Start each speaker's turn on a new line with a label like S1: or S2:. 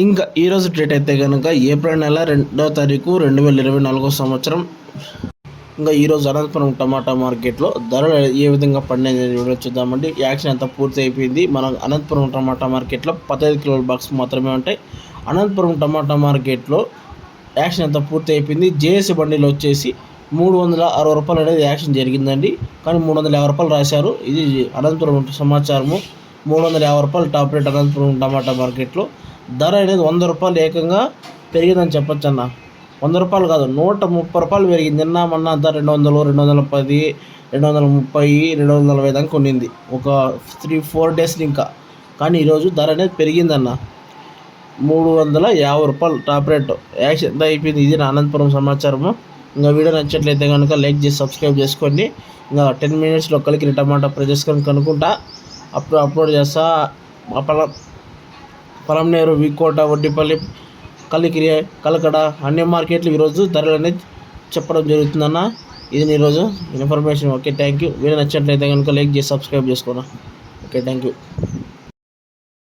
S1: ఇంకా ఈరోజు డేట్ అయితే కనుక ఏప్రిల్ నెల 2వ తారీఖు 2024 సంవత్సరం. ఇంకా ఈరోజు అనంతపురం టమాటా మార్కెట్లో ధరలు ఏ విధంగా పడినాయి చూద్దామండి. యాక్షన్ అంతా పూర్తి అయిపోయింది. మన అనంతపురం టమాటా మార్కెట్లో 15 కిలోల బాక్స్ మాత్రమే ఉంటాయి. అనంతపురం టమాటా మార్కెట్లో యాక్షన్ అంతా పూర్తి అయిపోయింది. జేఎస్సీ బండిలో వచ్చేసి 360 రూపాయలు అనేది యాక్షన్ జరిగిందండి. కానీ 350 రూపాయలు రాశారు. ఇది అనంతపురం సమాచారము. 350 రూపాయలు టాప్ రేట్ అనంతపురం టమాటా మార్కెట్లో. ధర అనేది 100 రూపాయలు ఏకంగా పెరిగిందని చెప్పొచ్చు అన్న. 100 రూపాయలు కాదు, 130 రూపాయలు పెరిగింది. నిన్న మొన్న అంతా 200, 210, 230, 240 దాకా కొనింది ఒక 3-4 డేస్ ఇంకా. కానీ ఈరోజు ధర అనేది పెరిగిందన్న. 350 రూపాయలు టాప్ రేట్ యాక్షన్ ఎంత అయిపోయింది. ఇది నా అనంతపురం సమాచారము. ఇంకా వీడియో నచ్చట్లయితే కనుక లైక్ చేసి సబ్స్క్రైబ్ చేసుకోండి. ఇంకా 10 మినిట్స్లో కలికిన టమాటా ప్రైజెస్ కనుక్కుంటా అప్లోడ్ చేస్తా. పలంనేరు, వికోట, వడ్డిపల్లి, కలికిరి, కలకడ అన్ని మార్కెట్లు ఈరోజు ధరలు అనేది చెప్పడం జరుగుతుందన్న. ఇది ఈరోజు information. Okay, thank you. Video నచ్చినట్లయితే కనుక లైక్ చేసి సబ్స్క్రైబ్ చేసుకోండి. Okay, thank you.